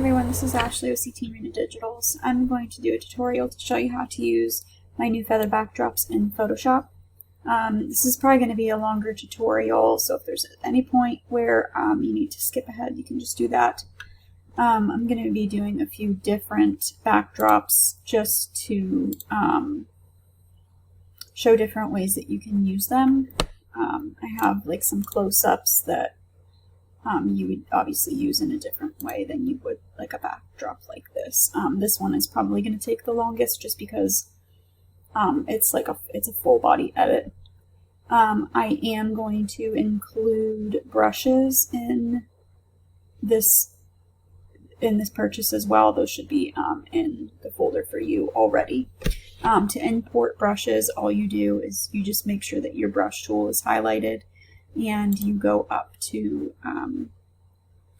everyone, this is Ashley with CT Marina Digitals. I'm going to do a tutorial to show you how to use my new feather backdrops in Photoshop. This is probably going to be a longer tutorial, so if there's any point where you need to skip ahead, you can just do that. I'm going to be doing a few different backdrops just to show different ways that you can use them. I have like some close-ups that you would obviously use in a different way than you would like a backdrop like this. This one is probably going to take the longest just because it's a full body edit. I am going to include brushes in this purchase as well. Those should be in the folder for you already. To import brushes, all you do is you just make sure that your brush tool is highlighted, and you go up to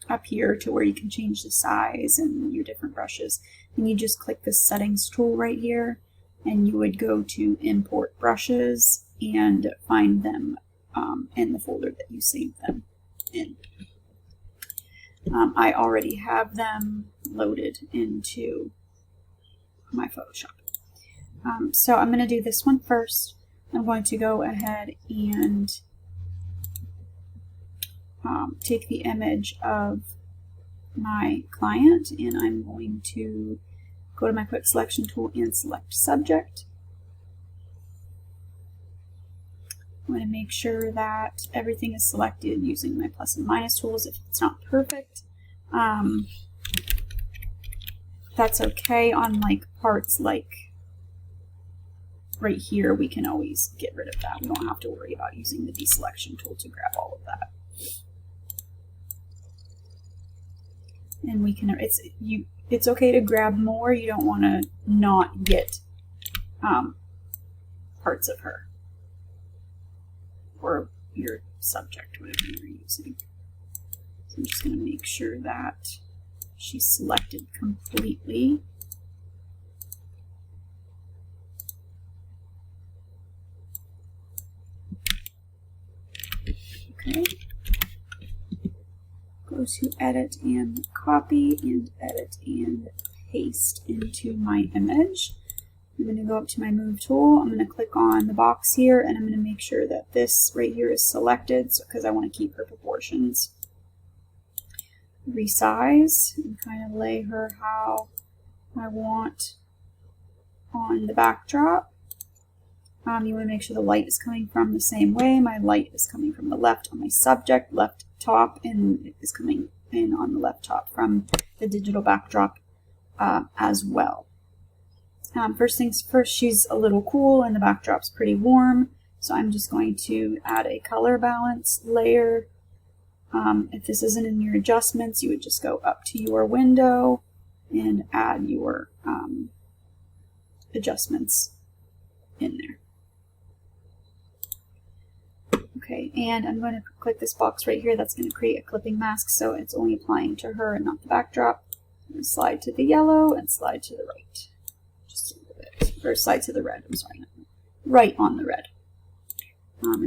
up here to where you can change the size and your different brushes, and you just click the settings tool right here, and you would go to import brushes and find them in the folder that you saved them in. I already have them loaded into my Photoshop. So I'm going to do this one first. I'm going to go ahead and take the image of my client, and I'm going to go to my quick selection tool and select subject. I'm going to make sure that everything is selected using my plus and minus tools. If it's not perfect, that's okay. On like parts like right here, we can always get rid of that. We don't have to worry about using the deselection tool to grab all of that. And we can, it's okay to grab more. You don't want to not get parts of her or your subject, whatever you're using. So I'm just going to make sure that she's selected completely. Okay. Go to edit and copy, and edit and paste into my image. I'm going to go up to my move tool. I'm going to click on the box here, and I'm going to make sure that this right here is selected because I want to keep her proportions. Resize and kind of lay her how I want on the backdrop. You want to make sure the light is coming from the same way. My light is coming from the left on my subject, left top, and it is coming in on the left top from the digital backdrop as well. First things first, she's a little cool and the backdrop's pretty warm, so I'm just going to add a color balance layer. If this isn't in your adjustments, you would just go up to your window and add your adjustments in there. Okay, and I'm going to click this box right here. That's going to create a clipping mask, so it's only applying to her and not the backdrop. I'm going to slide to the yellow and slide to the right. Just a little bit. Or slide to the red, I'm sorry. Right on the red.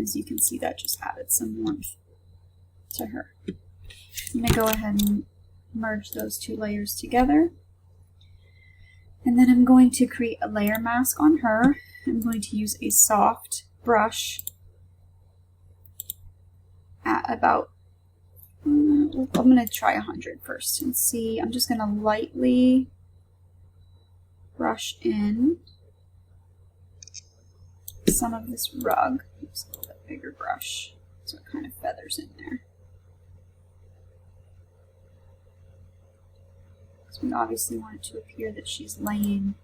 As you can see, that just added some warmth to her. I'm going to go ahead and merge those two layers together. And then I'm going to create a layer mask on her. I'm going to use a soft brush at about, I'm going to try 100 first and see. I'm just going to lightly brush in some of this rug. Use a little bit bigger brush so it kind of feathers in there. So we obviously want it to appear that she's laying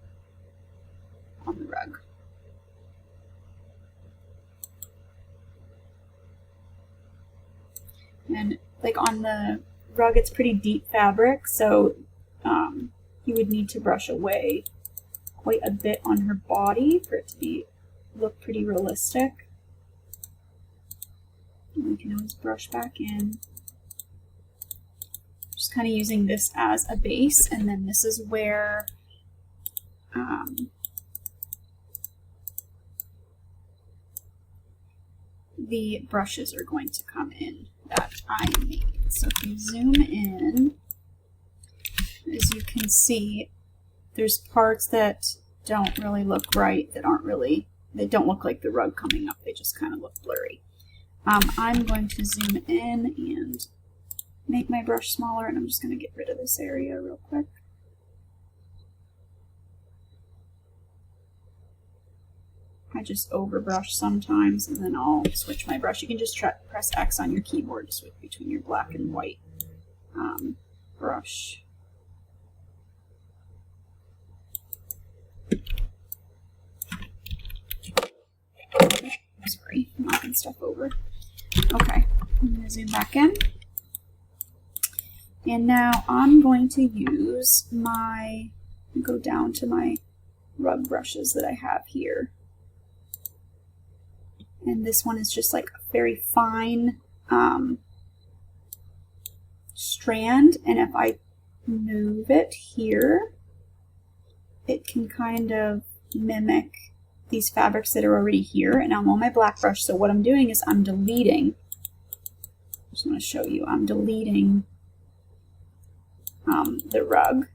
on the rug. And like on the rug, it's pretty deep fabric, so you would need to brush away quite a bit on her body for it to look pretty realistic. And we can always brush back in. Just kind of using this as a base, and then this is where the brushes are going to come in that I made. So if you zoom in, as you can see, there's parts that don't really look right, that aren't really, they don't look like the rug coming up, they just kind of look blurry. I'm going to zoom in and make my brush smaller, and I'm just going to get rid of this area real quick. I just overbrush sometimes, and then I'll switch my brush. You can just press X on your keyboard to switch between your black and white brush. Sorry, I'm knocking stuff over. Okay, I'm going to zoom back in. And now I'm going to use my, go down to my rug brushes that I have here. And this one is just like a very fine strand. And if I move it here, it can kind of mimic these fabrics that are already here. And I'm on my black brush, so what I'm doing is I'm deleting, I just want to show you, I'm deleting the rug.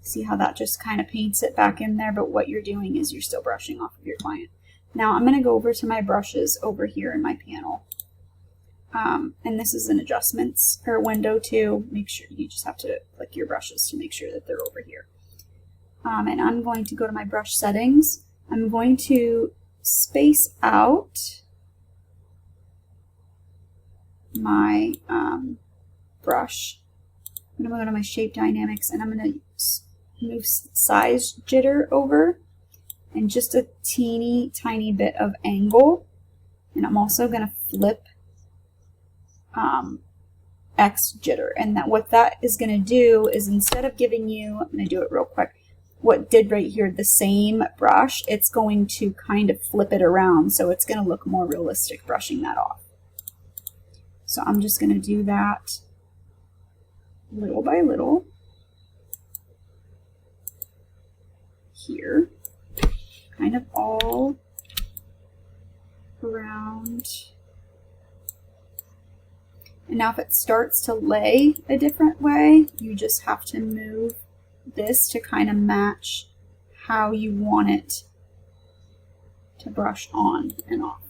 See how that just kind of paints it back in there, but what you're doing is you're still brushing off of your client. Now I'm going to go over to my brushes over here in my panel. And this is an adjustments or window to make sure, you just have to click your brushes to make sure that they're over here. And I'm going to go to my brush settings. I'm going to space out my brush. I'm going to go to my shape dynamics, and I'm going to move size jitter over and just a teeny tiny bit of angle. And I'm also going to flip X jitter. And that what that is going to do is, instead of giving you, I'm going to do it real quick, what did right here, the same brush, it's going to kind of flip it around, so it's going to look more realistic brushing that off. So I'm just going to do that little by little here, kind of all around. And now if it starts to lay a different way, you just have to move this to kind of match how you want it to brush on and off.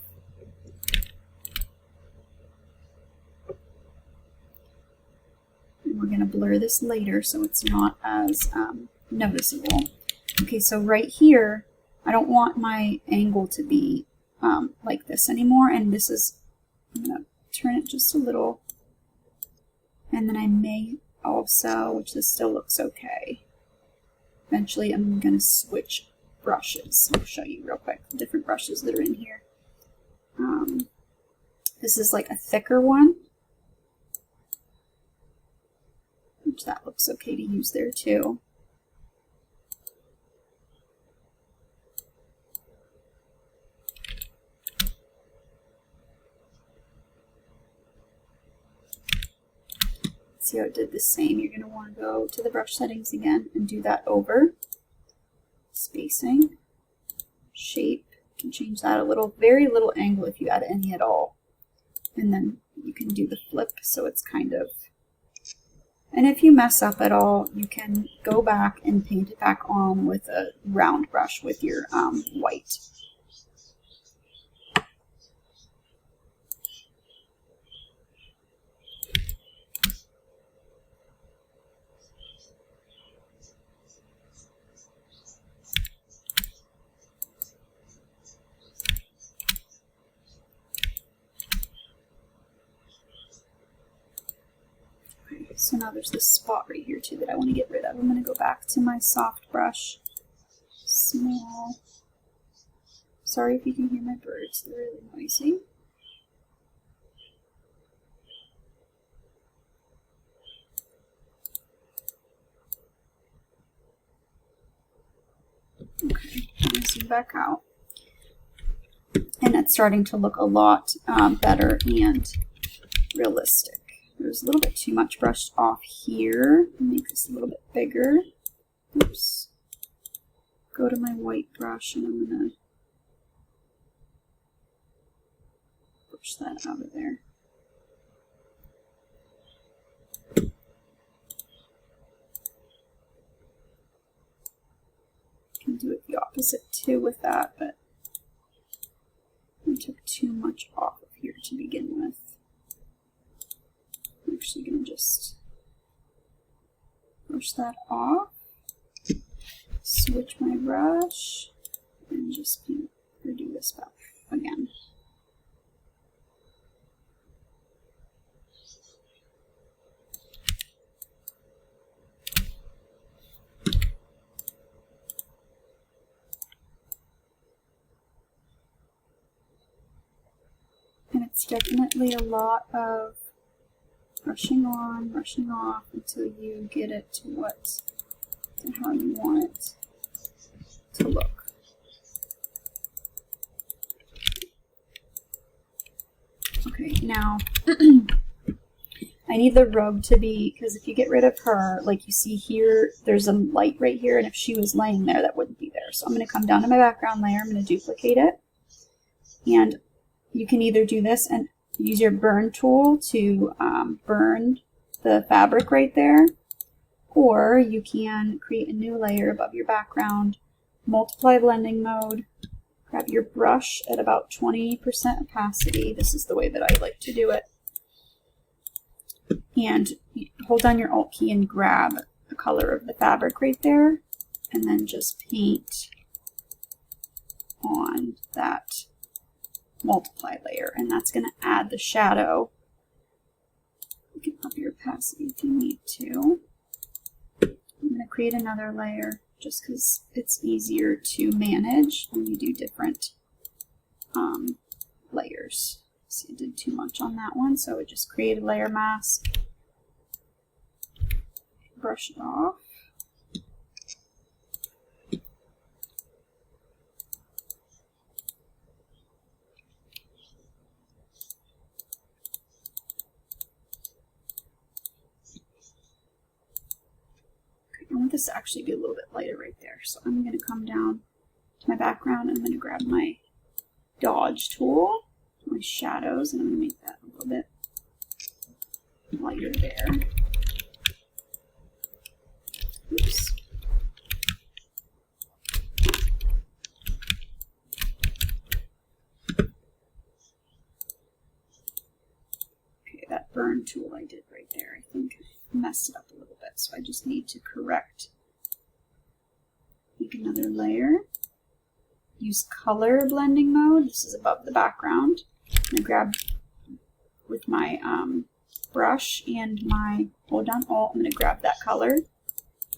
And we're going to blur this later so it's not as noticeable. Okay, so right here, I don't want my angle to be like this anymore, and this is, I'm going to turn it just a little, and then I may also, which this still looks okay, eventually I'm going to switch brushes. I'll show you real quick the different brushes that are in here. This is like a thicker one, which that looks okay to use there too. See how it did the same? You're going to want to go to the brush settings again and do that over. Spacing, shape, you can change that a little, very little angle if you add any at all. And then you can do the flip, so it's kind of, and if you mess up at all, you can go back and paint it back on with a round brush with your white. So now there's this spot right here too that I want to get rid of. I'm going to go back to my soft brush, small. Sorry if you can hear my birds, they're really noisy. Okay, I'm going to zoom back out. And it's starting to look a lot better and realistic. There's a little bit too much brushed off here. Make this a little bit bigger. Oops. Go to my white brush and I'm going to push that out of there. opposite too with that, but I took too much off of here to begin with. I'm actually going to just brush that off, switch my brush, and just redo this back again. And it's definitely a lot of brushing on, brushing off until you get it to how you want it to look. Okay, now I need the robe to be, because if you get rid of her, like you see here, there's a light right here, and if she was laying there, that wouldn't be there. So I'm going to come down to my background layer, I'm going to duplicate it, and you can either do this and use your burn tool to burn the fabric right there, or you can create a new layer above your background, multiply blending mode, grab your brush at about 20% opacity. This is the way that I like to do it. And hold down your Alt key and grab the color of the fabric right there, and then just paint on that multiply layer, and that's going to add the shadow. You can up your opacity if you need to. I'm going to create another layer just because it's easier to manage when you do different layers. See, I did too much on that one, so I just create a layer mask, brush it off. I want this to actually be a little bit lighter right there. So I'm going to come down to my background and I'm going to grab my dodge tool, my shadows, and I'm going to make that a little bit lighter there. Oops. Okay, that burn tool I did right there, I think I messed it up a little bit, so I just need to correct. Make another layer. Use color blending mode. This is above the background. I'm going to grab with my brush and my hold down Alt. I'm going to grab that color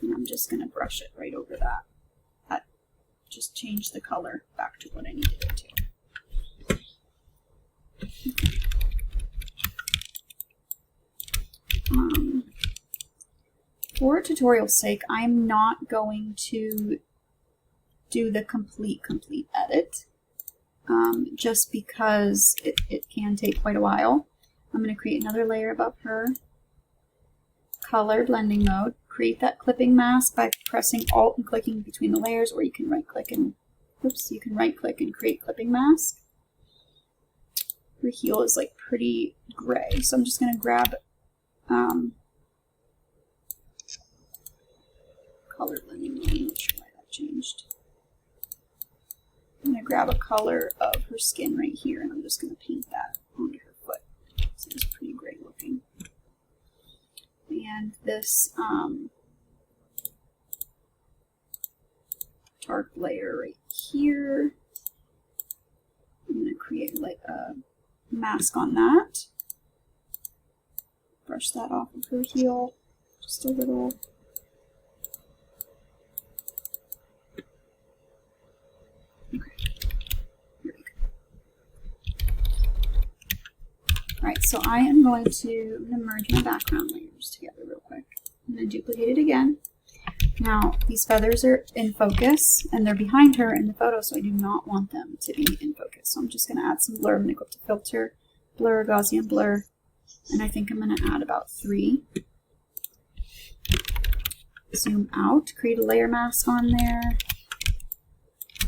and I'm just going to brush it right over that. That just changed the color back to what I needed it to. Okay. For tutorial's sake, I'm not going to do the complete edit, just because it can take quite a while. I'm going to create another layer above her, color blending mode, create that clipping mask by pressing Alt and clicking between the layers, or you can right click and create clipping mask. Her heel is like pretty gray, so I'm just going to grab color blending mode. I'm not sure why that changed. I'm going to grab a color of her skin right here, and I'm just going to paint that onto her foot. So it's pretty gray looking. And this dark layer right here, I'm going to create like a mask on that. Brush that off of her heel just a little. Alright, so I am going to merge my background layers together real quick. I'm going to duplicate it again. Now, these feathers are in focus, and they're behind her in the photo, so I do not want them to be in focus. So I'm just going to add some blur. I'm going to go up to Filter, Blur, Gaussian Blur, and I think I'm going to add about 3. Zoom out, create a layer mask on there.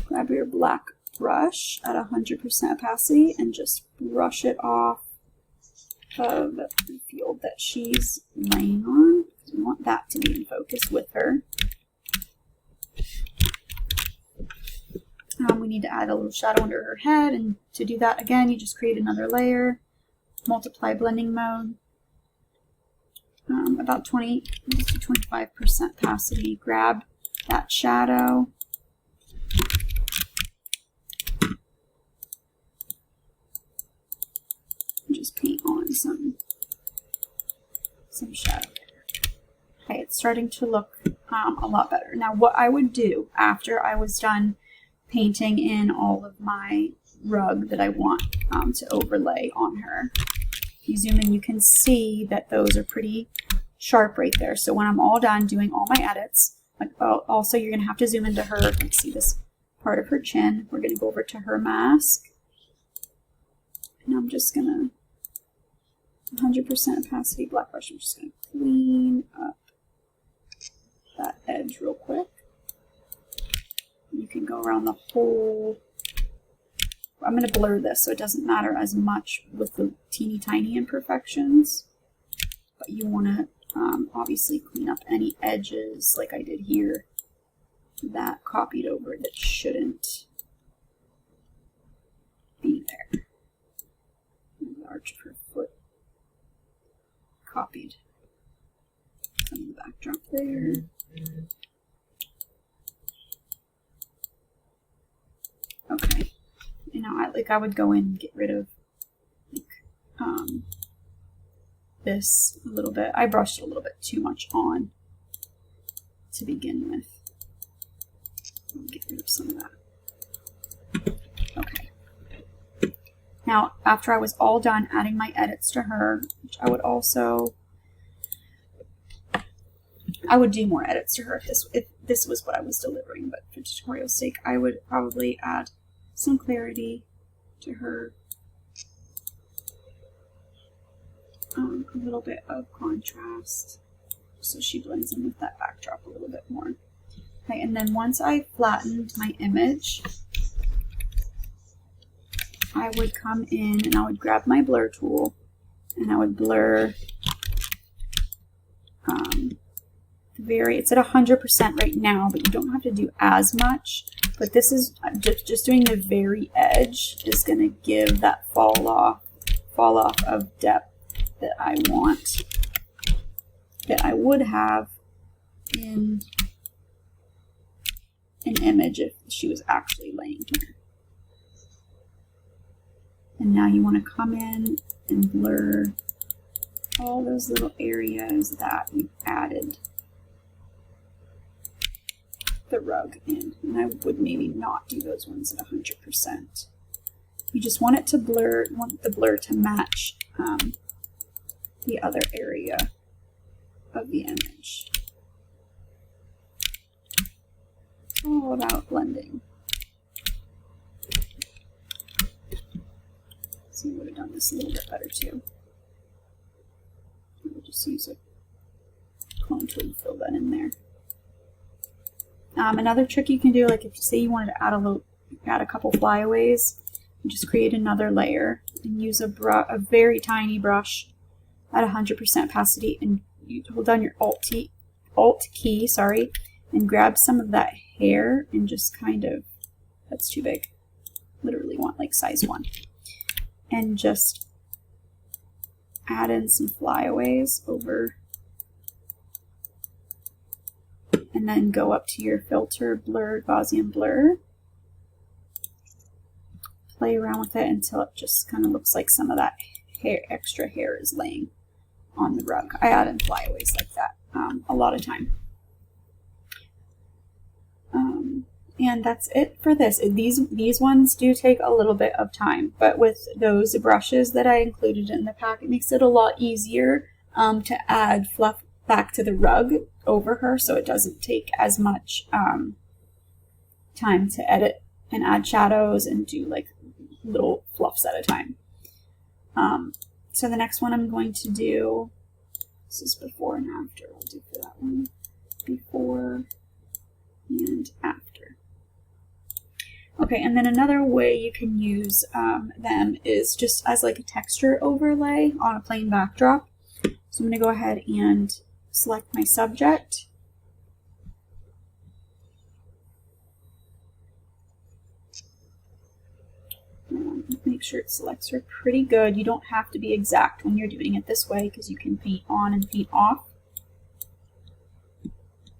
Grab your black brush at 100% opacity and just brush it off of the field that she's laying on. We want that to be in focus with her. little shadow under her head, and to do that again, you just create another layer, multiply blending mode, about 20 to 25% opacity, grab that shadow, and just paint on some shadow. Okay, it's starting to look a lot better. Now what I would do after I was done painting in all of my rug that I want to overlay on her, if you zoom in, you can see that those are pretty sharp right there. So when I'm all done doing all my edits, like, also you're going to have to zoom into her, like see this part of her chin. We're going to go over to her mask, and I'm just going to 100% opacity black brush. I'm just going to clean up that edge real quick. You can go around the whole. I'm going to blur this so it doesn't matter as much with the teeny tiny imperfections, but you want to obviously clean up any edges like I did here that copied over that shouldn't be there. The arch of her foot copied some of the backdrop there. Okay, you know, I would go in and get rid of like, this a little bit. I brushed a little bit too much on to begin with. I'll get rid of some of that. Okay. Now, after I was all done adding my edits to her, which I would do more edits to her if this was what I was delivering, but for tutorial's sake, I would probably add some clarity to her, a little bit of contrast, so she blends in with that backdrop a little bit more. Okay, and then once I flattened my image, I would come in and I would grab my blur tool and I would blur it's at 100% right now, but you don't have to do as much. But this is just doing the very edge is going to give that fall off of depth that I want, that I would have in an image if she was actually laying here. And now you want to come in and blur all those little areas that you added the rug in. And I would maybe not do those ones at 100%. You just want it to blur, want the blur to match the other area of the image. It's all about blending. So you would have done this a little bit better too. We'll just use a clone tool to fill that in there. Another trick you can do, like if you say you wanted to add a couple flyaways, you just create another layer and use a very tiny brush at 100% opacity, and you hold down your Alt key, and grab some of that hair and just kind of, that's too big, literally want like size 1, and just add in some flyaways over, and then go up to your filter, blur, Gaussian blur, play around with it until it just kind of looks like some of that extra hair is laying on the rug. I add in flyaways like that a lot of time. And that's it for this. These ones do take a little bit of time, but with those brushes that I included in the pack, it makes it a lot easier to add fluff back to the rug over her, so it doesn't take as much time to edit and add shadows and do like little fluffs at a time. So the next one I'm going to do, this is before and after. I'll do for that one, before and after. Okay, and then another way you can use them is just as like a texture overlay on a plain backdrop. So I'm going to go ahead and select my subject. Make sure it selects her pretty good. You don't have to be exact when you're doing it this way because you can paint on and paint off.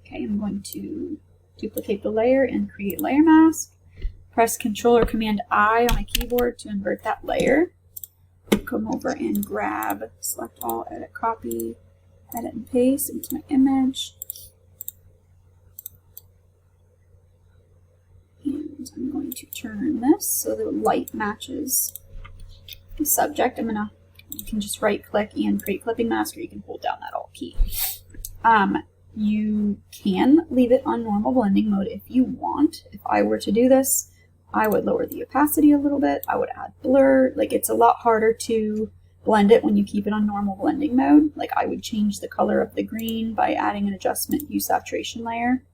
Okay, I'm going to duplicate the layer and create layer mask. Press Control or Command I on my keyboard to invert that layer. Come over and grab, select all, edit, copy, edit and paste into my image. And I'm going to turn this so the light matches the subject. You can just right click and create clipping mask, or you can hold down that Alt key. You can leave it on normal blending mode if you want. If I were to do this, I would lower the opacity a little bit. I would add blur. Like, it's a lot harder to blend it when you keep it on normal blending mode. Like, I would change the color of the green by adding an adjustment hue saturation layer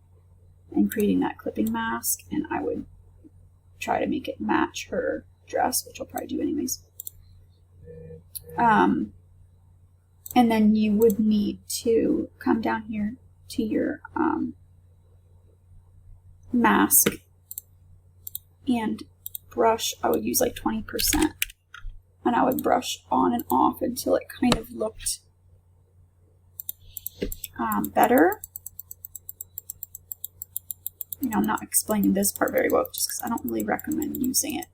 and creating that clipping mask, and I would try to make it match her dress, which I'll probably do anyways. And then you would need to come down here to your mask and brush. I would use like 20%, and I would brush on and off until it kind of looked better. You know, I'm not explaining this part very well just because I don't really recommend using it,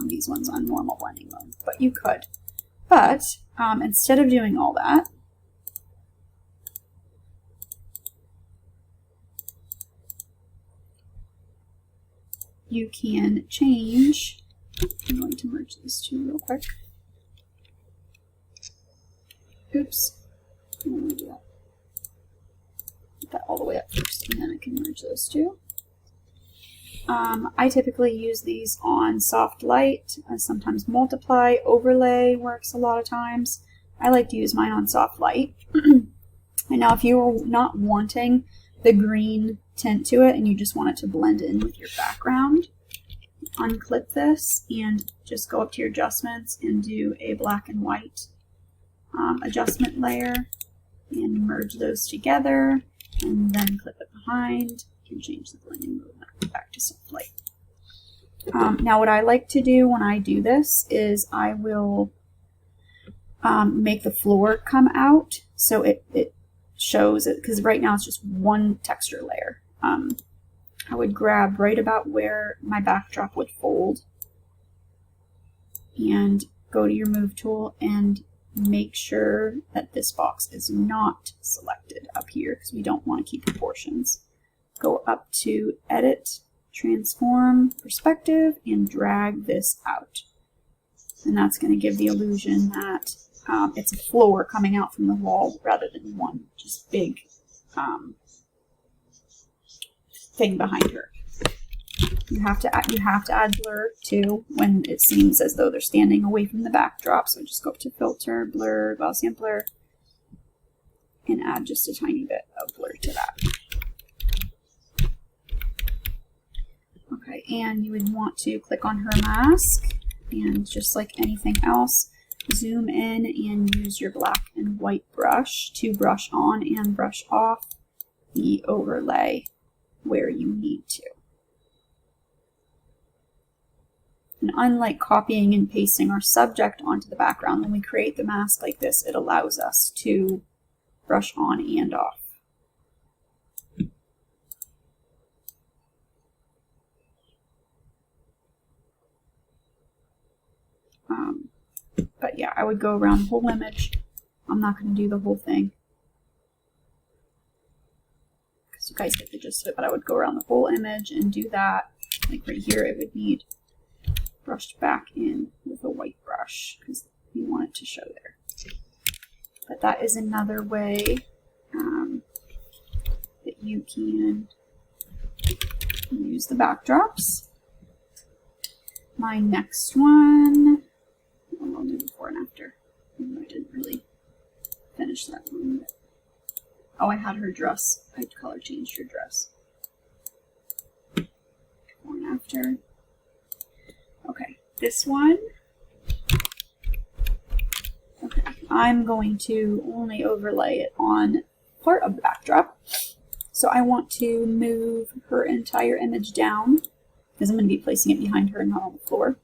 these ones on normal blending mode, but you could. But instead of doing all that, you can change. I'm going to merge these two real quick. Oops. I'm going to do that. Put that all the way up first, and then I can merge those two. I typically use these on soft light, sometimes multiply, overlay works a lot of times. I like to use mine on soft light. And now if you're not wanting the green tint to it and you just want it to blend in with your background, unclip this and just go up to your adjustments and do a black and white adjustment layer and merge those together, and then clip it behind. You can change the blending mode back to soft light. Now what I like to do when I do this is I will make the floor come out so it shows it, because right now it's just one texture layer. I would grab right about where my backdrop would fold and go to your move tool and make sure that this box is not selected up here because we don't want to keep proportions. Go up to Edit, Transform, Perspective, and drag this out. And that's going to give the illusion that it's a floor coming out from the wall rather than one just big thing behind her. You have to add blur too when it seems as though they're standing away from the backdrop. So just go up to Filter, Blur, Gaussian Blur, and add just a tiny bit of blur to that. Okay, and you would want to click on her mask, and just like anything else, zoom in and use your black and white brush to brush on and brush off the overlay where you need to. And unlike copying and pasting our subject onto the background, when we create the mask like this, it allows us to brush on and off. But yeah, I would go around the whole image. I'm not going to do the whole thing because you guys get the gist of it, but I would go around the whole image and do that. Like right here, it would need brushed back in with a white brush because you want it to show there. But that is another way that you can use the backdrops. My next one, I'll do before and after. I didn't really finish that one. Oh, I had her dress. I color changed her dress. Before and after. Okay, this one. Okay, I'm going to only overlay it on part of the backdrop. So I want to move her entire image down because I'm going to be placing it behind her and not on the floor.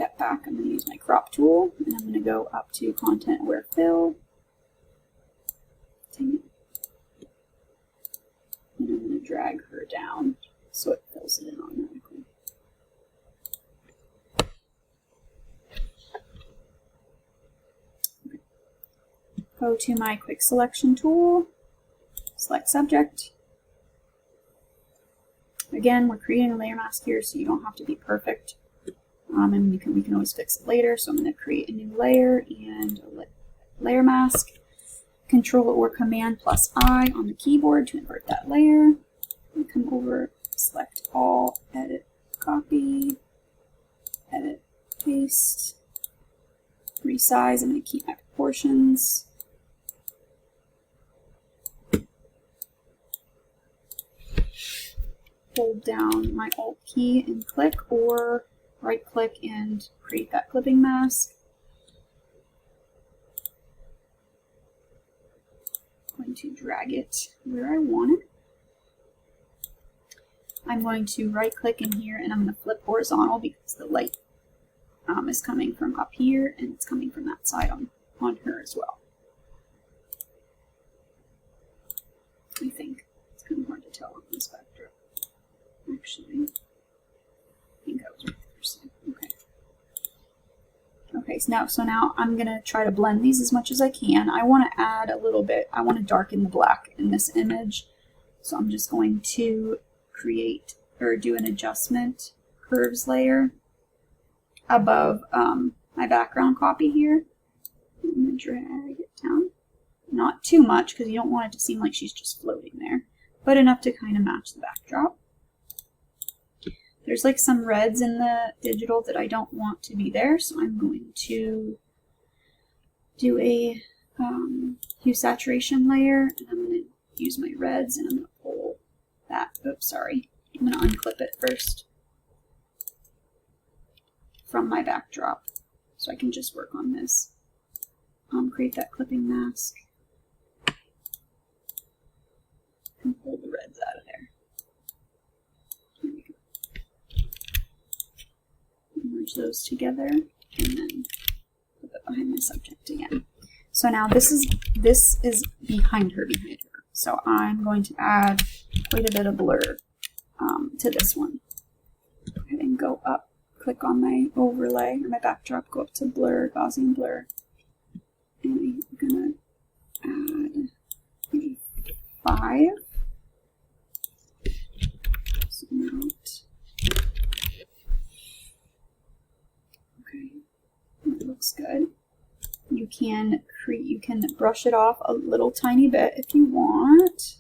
step back. I'm going to use my crop tool, and I'm going to go up to content aware fill. Dang it. And I'm going to drag her down so it fills it in automatically. Okay. Go to my quick selection tool, select subject. Again, we're creating a layer mask here, so you don't have to be perfect. And we can always fix it later. So I'm going to create a new layer and a layer mask. Control or Command plus I on the keyboard to invert that layer. And come over, select all, edit, copy, edit, paste, resize. I'm going to keep my proportions. Hold down my Alt key and click, or right click and create that clipping mask. I'm going to drag it where I want it. I'm going to right click in here and I'm going to flip horizontal because the light is coming from up here and it's coming from that side on her as well. I think it's kind of hard to tell on this backdrop. Actually, I think I was right first time. Okay. Okay, so now I'm going to try to blend these as much as I can. I want to add a little bit, I want to darken the black in this image. So I'm just going to create or do an adjustment curves layer above my background copy here. I'm going to drag it down. Not too much because you don't want it to seem like she's just floating there, but enough to kind of match the backdrop. There's like some reds in the digital that I don't want to be there, so I'm going to do a hue saturation layer, and I'm going to use my reds, and I'm going to pull that. Oops, sorry. I'm going to unclip it first from my backdrop, so I can just work on this. Create that clipping mask, and pull the reds out of there. Merge those together and then put it behind my subject again. So now this is behind her. So I'm going to add quite a bit of blur to this one. And then go up, click on my overlay or my backdrop, go up to blur, Gaussian blur, and I'm gonna add maybe 5. Zoom out. It looks good. You can brush it off a little tiny bit if you want.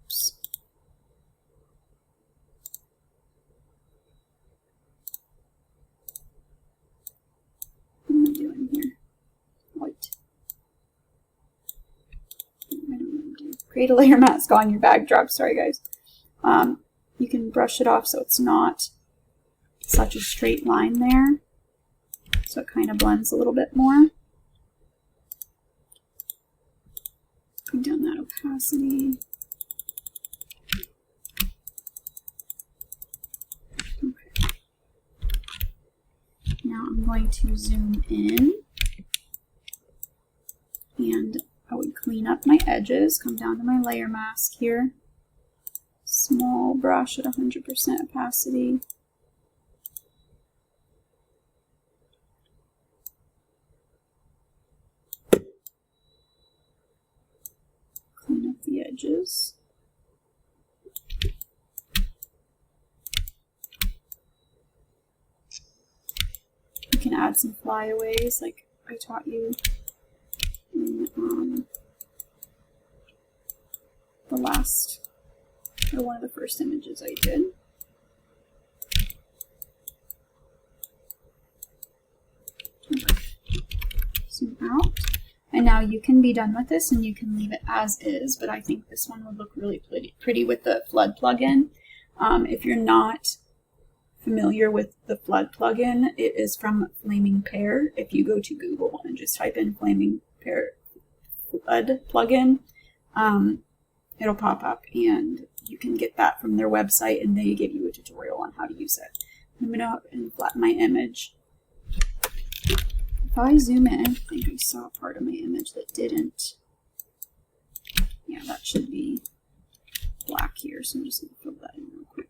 Oops. What am I doing here? White. I don't know what I'm doing. Create a layer mask on your backdrop. Sorry, guys. You can brush it off so it's not such a straight line there, so it kind of blends a little bit more. Bring down that opacity. Okay. Now I'm going to zoom in, and I would clean up my edges, come down to my layer mask here, small brush at 100% opacity. Clean up the edges. You can add some flyaways like I taught you in the last, or one of the first images I did. Okay. Zoom out. And now you can be done with this and you can leave it as is, but I think this one would look really pretty with the Flood plugin. If you're not familiar with the Flood plugin, it is from Flaming Pear. If you go to Google and just type in Flaming Pear Flood plugin, it'll pop up and you can get that from their website, and they give you a tutorial on how to use it. I'm going to flatten my image. If I zoom in, I think I saw part of my image that didn't. Yeah, that should be black here, so I'm just going to fill that in real quick.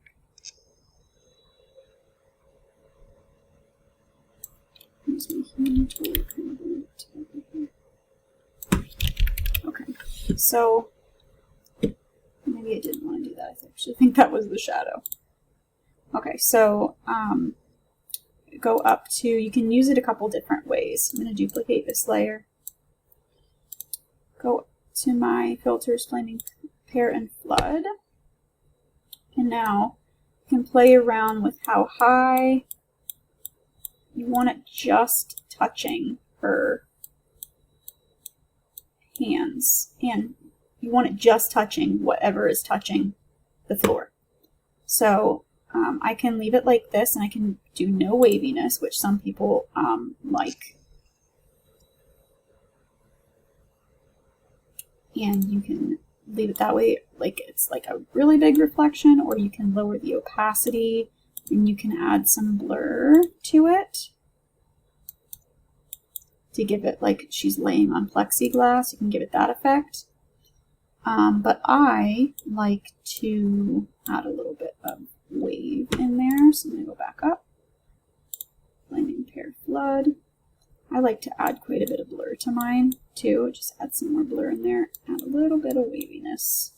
Use my human tool, kind of bring it together here. Okay, so maybe I didn't want to do that. I actually think that was the shadow. Okay, so go up to, you can use it a couple different ways. I'm going to duplicate this layer. Go to my filters, blending, pair, and flood. And now you can play around with how high you want it just touching her hands. And you want it just touching whatever is touching the floor. So I can leave it like this, and I can do no waviness, which some people like. And you can leave it that way, like it's like a really big reflection, or you can lower the opacity and you can add some blur to it to give it like she's laying on plexiglass. You can give it that effect. But I like to add a little bit of wave in there, so I'm going to go back up, blending, pair, flood. I like to add quite a bit of blur to mine too. Just add some more blur in there, add a little bit of waviness.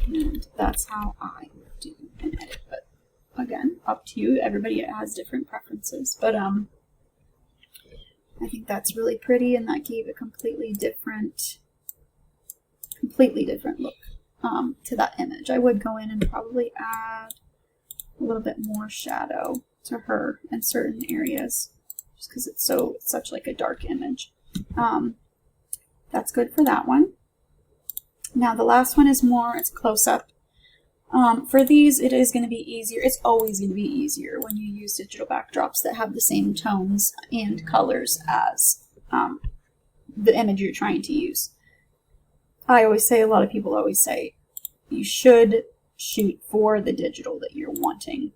And that's how I do an edit. But again, up to you. Everybody has different preferences. But I think that's really pretty, and that gave a completely different look to that image. I would go in and probably add a little bit more shadow to her in certain areas, just because it's such like a dark image. That's good for that one. Now the last one is it's close-up. For these, it is going to be easier. It's always going to be easier when you use digital backdrops that have the same tones and colors as the image you're trying to use. I always say, a lot of people always say, you should shoot for the digital that you're wanting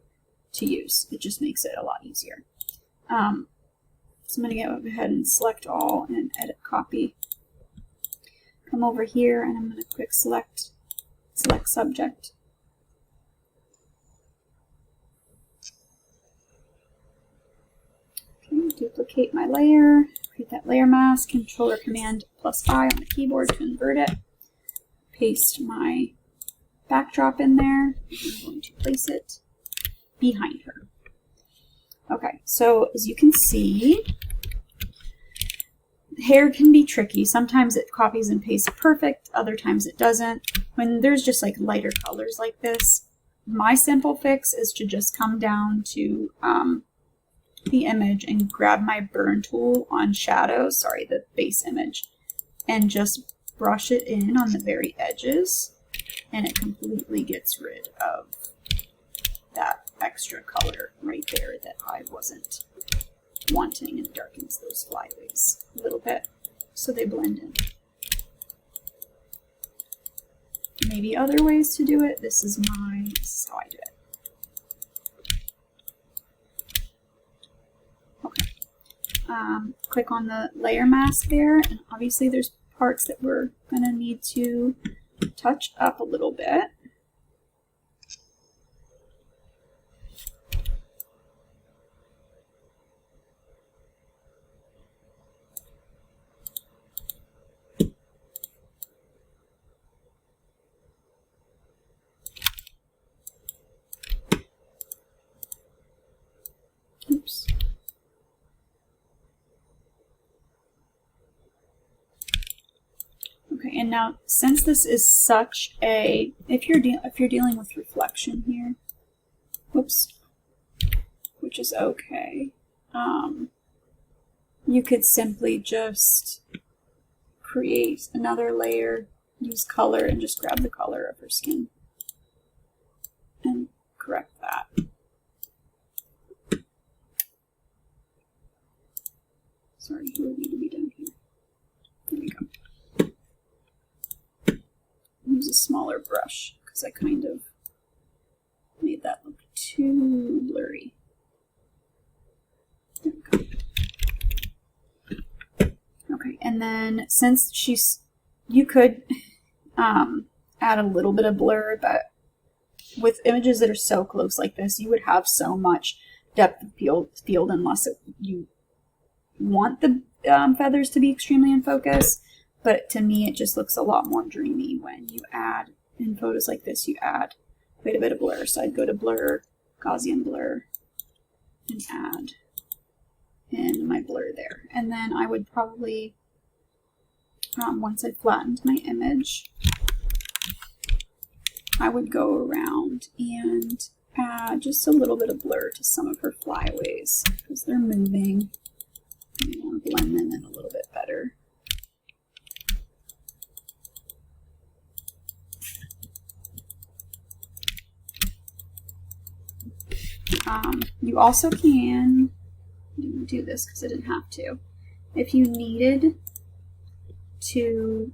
to use. It just makes it a lot easier. So I'm going to go ahead and select all and edit copy. Come over here and I'm going to quick select subject. Okay, duplicate my layer, create that layer mask, Control or Command +I on the keyboard to invert it. Paste my backdrop in there. I'm going to place it behind her. Okay, so as you can see, hair can be tricky. Sometimes it copies and pastes perfect, other times it doesn't. When there's just like lighter colors like this, my simple fix is to just come down to the image and grab my burn tool on shadows, sorry, the base image, and just brush it in on the very edges, and it completely gets rid of that extra color right there that I wasn't wanting, and darkens those flyaways a little bit so they blend in. Maybe other ways to do it. This is how I do it. Okay. Click on the layer mask there, and obviously there's parts that we're going to need to touch up a little bit. Oops. Okay, and now since this is such a, if you're dealing with reflection here, whoops, which is okay, you could simply just create another layer, use color, and just grab the color of her skin and correct that. Sorry, it would need to be down here. There we go. Use a smaller brush because I kind of made that look too blurry. There we go. Okay, and then since you could add a little bit of blur, but with images that are so close like this, you would have so much depth of field unless you want the feathers to be extremely in focus. But to me, it just looks a lot more dreamy when you add, in photos like this, you add quite a bit of blur. So I'd go to blur, Gaussian blur, and add in my blur there. And then I would probably, once I flattened my image, I would go around and add just a little bit of blur to some of her flyaways because they're moving. You want to blend them in a little bit better. You also can do this because I didn't have to. If you needed to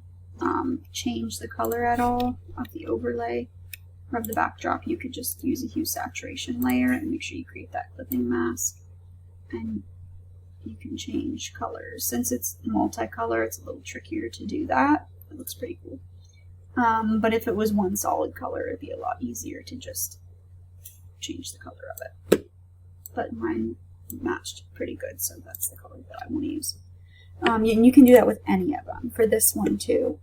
change the color at all of the overlay or of the backdrop, you could just use a hue saturation layer and make sure you create that clipping mask, and you can change colors. Since it's multicolor, it's a little trickier to do that. It looks pretty cool. But if it was one solid color, it'd be a lot easier to just change the color of it. But mine matched pretty good, so that's the color that I want to use. And you can do that with any of them. For this one too,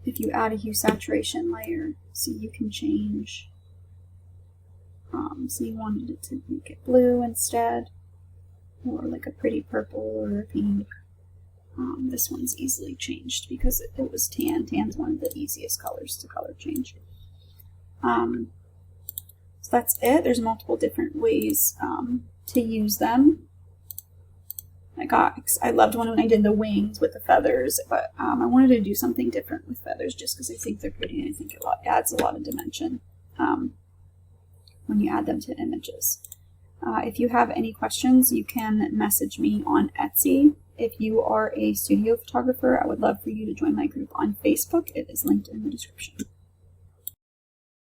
if you add a hue saturation layer, so you can change, so you wanted it to make it blue instead, or like a pretty purple or a pink. This one's easily changed because it was tan. Tan's one of the easiest colors to color change. So that's it. There's multiple different ways to use them. I loved one when I did the wings with the feathers, but I wanted to do something different with feathers just because I think they're pretty and I think it adds a lot of dimension when you add them to images. If you have any questions, you can message me on Etsy. If you are a studio photographer, I would love for you to join my group on Facebook. It is linked in the description.